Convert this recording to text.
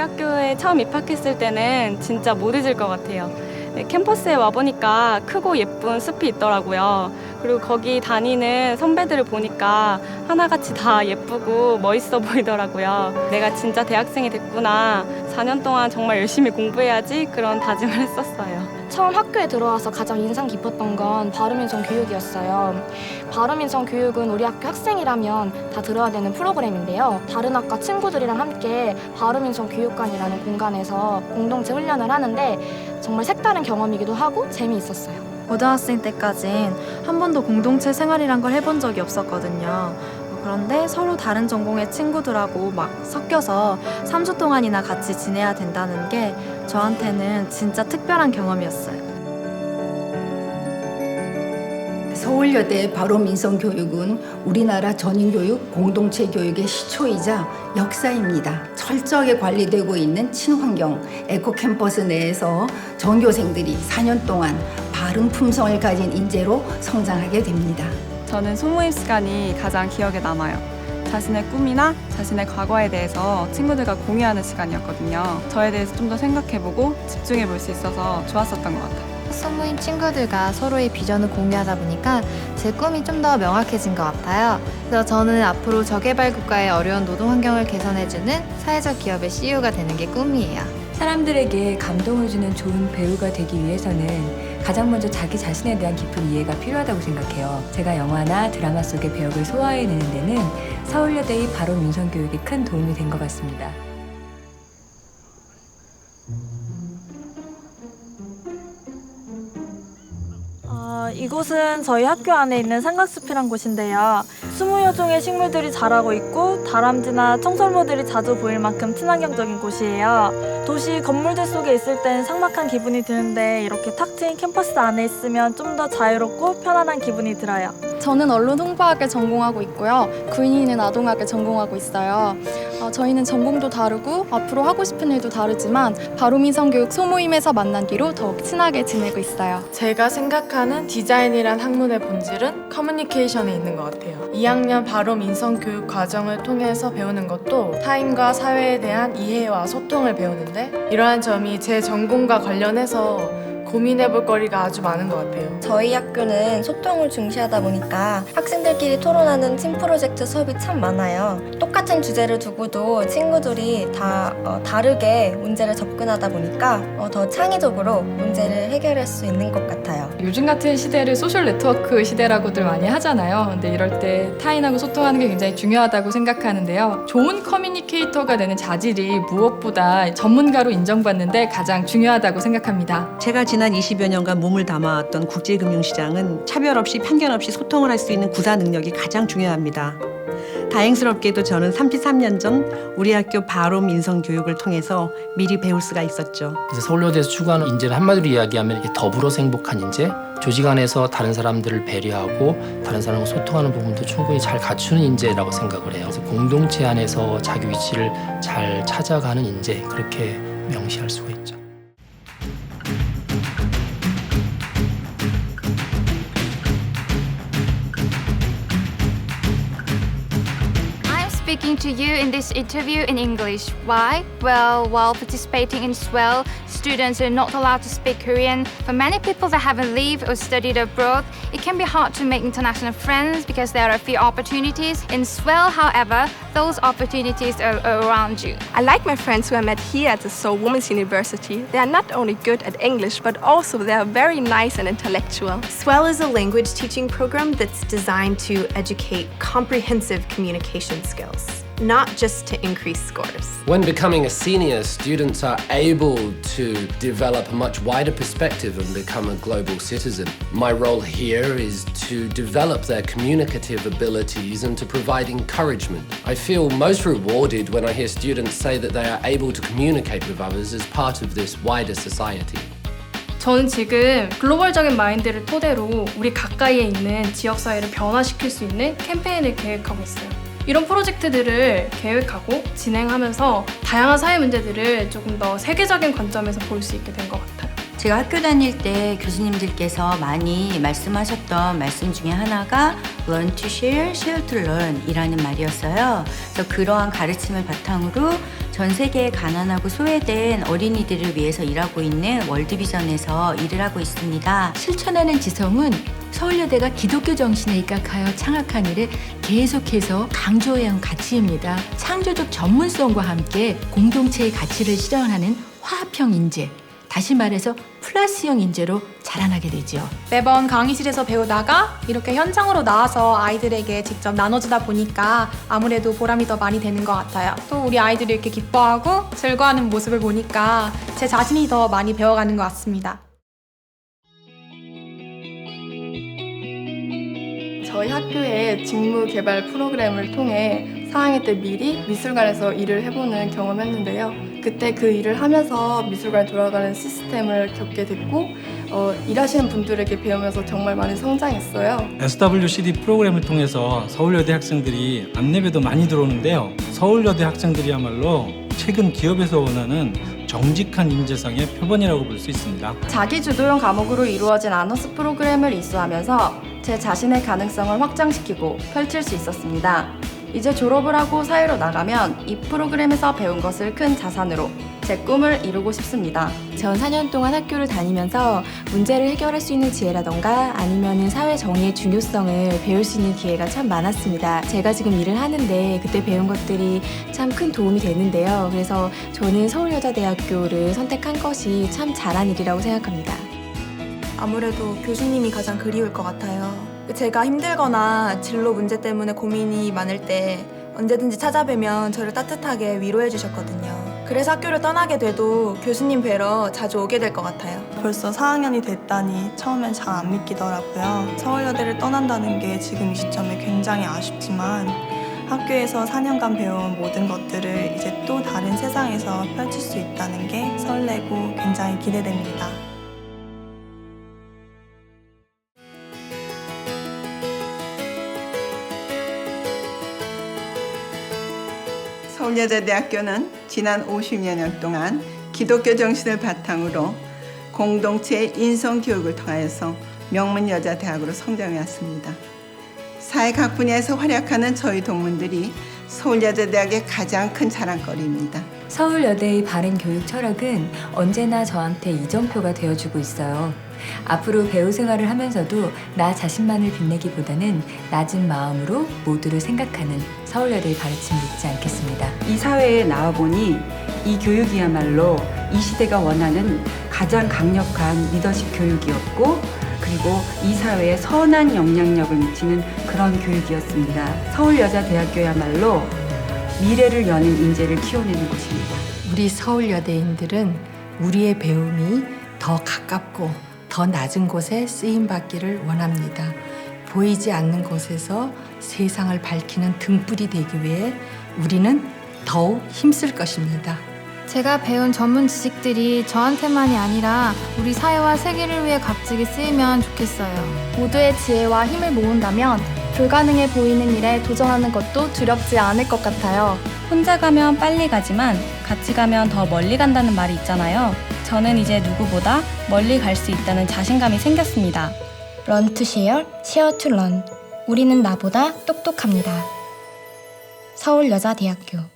학교에 처음 입학했을 때는 진짜 못 잊을 것 같아요. 네, 캠퍼스에 와보니까 크고 예쁜 숲이 있더라고요. 그리고 거기 다니는 선배들을 보니까 하나같이 다 예쁘고 멋있어 보이더라고요. 내가 진짜 대학생이 됐구나. 4년 동안 정말 열심히 공부해야지 그런 다짐을 했었어요. 처음 학교에 들어와서 가장 인상 깊었던 건 발음인성 교육이었어요. 발음인성 교육은 우리 학교 학생이라면 다 들어야 되는 프로그램인데요. 다른 학과 친구들이랑 함께 발음인성 교육관이라는 공간에서 공동체 훈련을 하는데 정말 색다른 경험이기도 하고 재미있었어요. 고등학생 때까진 한 번도 공동체 생활이란 걸 해본 적이 없었거든요. 그런데 서로 다른 전공의 친구들하고 막 섞여서 3주 동안이나 같이 지내야 된다는 게 저한테는 진짜 특별한 경험이었어요. 서울여대 바로민성교육은 우리나라 전인교육, 공동체 교육의 시초이자 역사입니다. 철저하게 관리되고 있는 친환경 에코캠퍼스 내에서 전교생들이 4년 동안 바른 품성을 가진 인재로 성장하게 됩니다. 저는 소모임 시간이 가장 기억에 남아요. 자신의 꿈이나 자신의 과거에 대해서 친구들과 공유하는 시간이었거든요. 저에 대해서 좀 더 생각해보고 집중해볼 수 있어서 좋았었던 것 같아요. 소모임 친구들과 서로의 비전을 공유하다 보니까 제 꿈이 좀 더 명확해진 것 같아요. 그래서 저는 앞으로 저개발 국가의 어려운 노동 환경을 개선해주는 사회적 기업의 CEO가 되는 게 꿈이에요. 사람들에게 감동을 주는 좋은 배우가 되기 위해서는 가장 먼저 자기 자신에 대한 깊은 이해가 필요하다고 생각해요. 제가 영화나 드라마 속의 배역을 소화해내는 데는 서울여대의 바로민성교육이 큰 도움이 된 것 같습니다. 이곳은 저희 학교 안에 있는 삼각숲이란 곳인데요. 20여 종의 식물들이 자라고 있고 다람쥐나 청설모들이 자주 보일 만큼 친환경적인 곳이에요. 도시 건물들 속에 있을 땐 삭막한 기분이 드는데 이렇게 탁 트인 캠퍼스 안에 있으면 좀 더 자유롭고 편안한 기분이 들어요. 저는 언론 홍보학을 전공하고 있고요. 구인이는 아동학을 전공하고 있어요. 저희는 전공도 다르고 앞으로 하고 싶은 일도 다르지만 바로민성교육 소모임에서 만난 뒤로 더욱 친하게 지내고 있어요. 제가 생각하는 디자인이란 학문의 본질은 커뮤니케이션에 있는 것 같아요. 2학년 바로민성교육 과정을 통해서 배우는 것도 타인과 사회에 대한 이해와 소통을 배우는데 이러한 점이 제 전공과 관련해서 고민해볼 거리가 아주 많은 것 같아요. 저희 학교는 소통을 중시하다 보니까 학생들끼리 토론하는 팀 프로젝트 수업이 참 많아요. 똑같은 주제를 두고도 친구들이 다 다르게 문제를 접근하다 보니까 더 창의적으로 문제를 해결할 수 있는 것 같아요. 요즘 같은 시대를 소셜 네트워크 시대라고들 많이 하잖아요. 근데 이럴 때 타인하고 소통하는 게 굉장히 중요하다고 생각하는데요. 좋은 커뮤니케이터가 되는 자질이 무엇보다 전문가로 인정받는데 가장 중요하다고 생각합니다. 제가 지난 20여 년간 몸을 담아왔던 국제금융시장은 차별 없이 편견 없이 소통을 할 수 있는 구사 능력이 가장 중요합니다. 다행스럽게도 저는 33년 전 우리 학교 바로민성교육을 통해서 미리 배울 수가 있었죠. 그래서 서울여대에서 추구하는 인재를 한마디로 이야기하면 이게 더불어서 행복한 인재, 조직 안에서 다른 사람들을 배려하고 다른 사람과 소통하는 부분도 충분히 잘 갖추는 인재라고 생각을 해요. 그래서 공동체 안에서 자기 위치를 잘 찾아가는 인재, 그렇게 명시할 수가 있죠. Speaking to you in this interview in English. Why? Well, while participating in SWEL, students are not allowed to speak Korean. For many people that haven't lived or studied abroad, it can be hard to make international friends because there are few opportunities. In SWEL, however, those opportunities are around you. I like my friends who I met here at the Seoul Women's University. They are not only good at English, but also they are very nice and intellectual. SWEL is a language teaching program that's designed to educate comprehensive communication skills, not just to increase scores. When becoming a senior, students are able to develop a much wider perspective and become a global citizen. My role here is to develop their communicative abilities and to provide encouragement. I feel most rewarded when I hear students say that they are able to communicate with others as part of this wider society. 저는 지금 글로벌적인 마인드를 토대로 우리 가까이에 있는 지역사회를 변화시킬 수 있는 캠페인을 계획하고 있어요. 이런 프로젝트들을 계획하고 진행하면서 다양한 사회 문제들을 조금 더 세계적인 관점에서 볼 수 있게 된 것 같아요. 제가 학교 다닐 때 교수님들께서 많이 말씀하셨던 말씀 중에 하나가 learn to share, share to learn 이라는 말이었어요. 그래서 그러한 가르침을 바탕으로 전 세계의 가난하고 소외된 어린이들을 위해서 일하고 있는 월드비전에서 일을 하고 있습니다. 실천하는 지성은 서울여대가 기독교 정신에 입각하여 창학한 일을 계속해서 강조해야 하는 가치입니다. 창조적 전문성과 함께 공동체의 가치를 실현하는 화합형 인재, 다시 말해서 플러스형 인재로 자라나게 되죠. 매번 강의실에서 배우다가 이렇게 현장으로 나와서 아이들에게 직접 나눠주다 보니까 아무래도 보람이 더 많이 되는 것 같아요. 또 우리 아이들이 이렇게 기뻐하고 즐거워하는 모습을 보니까 제 자신이 더 많이 배워가는 것 같습니다. 저희 학교의 직무 개발 프로그램을 통해 4학년 때 미리 미술관에서 일을 해보는 경험했는데요. 그때 그 일을 하면서 미술관에 돌아가는 시스템을 겪게 됐고 일하시는 분들에게 배우면서 정말 많이 성장했어요. SWCD 프로그램을 통해서 서울여대 학생들이 안내배도 많이 들어오는데요. 서울여대 학생들이야말로 최근 기업에서 원하는 정직한 인재상의 표본이라고 볼 수 있습니다. 자기주도형 과목으로 이루어진 아너스 프로그램을 이수하면서 제 자신의 가능성을 확장시키고 펼칠 수 있었습니다. 이제 졸업을 하고 사회로 나가면 이 프로그램에서 배운 것을 큰 자산으로 제 꿈을 이루고 싶습니다. 전 4년 동안 학교를 다니면서 문제를 해결할 수 있는 지혜라던가 아니면은 사회 정의의 중요성을 배울 수 있는 기회가 참 많았습니다. 제가 지금 일을 하는데 그때 배운 것들이 참 큰 도움이 되는데요. 그래서 저는 서울여자대학교를 선택한 것이 참 잘한 일이라고 생각합니다. 아무래도 교수님이 가장 그리울 것 같아요. 제가 힘들거나 진로 문제 때문에 고민이 많을 때 언제든지 찾아뵈면 저를 따뜻하게 위로해 주셨거든요. 그래서 학교를 떠나게 돼도 교수님 뵈러 자주 오게 될 것 같아요. 벌써 4학년이 됐다니 처음엔 잘 안 믿기더라고요. 서울여대를 떠난다는 게 지금 이 시점에 굉장히 아쉽지만 학교에서 4년간 배운 모든 것들을 이제 또 다른 세상에서 펼칠 수 있다는 게 설레고 굉장히 기대됩니다. 서울여자대학교는 지난 50여 년 동안 기독교 정신을 바탕으로 공동체의 인성교육을 통하여서 명문여자대학으로 성장해왔습니다. 사회 각 분야에서 활약하는 저희 동문들이 서울여자대학의 가장 큰 자랑거리입니다. 서울여대의 바른 교육 철학은 언제나 저한테 이정표가 되어주고 있어요. 앞으로 배우 생활을 하면서도 나 자신만을 빛내기보다는 낮은 마음으로 모두를 생각하는 서울여대의 가르침을 잊지 않겠습니다. 이 사회에 나와보니 이 교육이야말로 이 시대가 원하는 가장 강력한 리더십 교육이었고 그리고 이 사회에 선한 영향력을 미치는 그런 교육이었습니다. 서울여자대학교야말로 미래를 여는 인재를 키워내는 곳입니다. 우리 서울여대인들은 우리의 배움이 더 가깝고 더 낮은 곳에 쓰임받기를 원합니다. 보이지 않는 곳에서 세상을 밝히는 등불이 되기 위해 우리는 더욱 힘쓸 것입니다. 제가 배운 전문 지식들이 저한테만이 아니라 우리 사회와 세계를 위해 값지게 쓰이면 좋겠어요. 모두의 지혜와 힘을 모은다면 불가능해 보이는 일에 도전하는 것도 두렵지 않을 것 같아요. 혼자 가면 빨리 가지만 같이 가면 더 멀리 간다는 말이 있잖아요. 저는 이제 누구보다 멀리 갈 수 있다는 자신감이 생겼습니다. Run to share, share to learn. 우리는 나보다 똑똑합니다. 서울여자대학교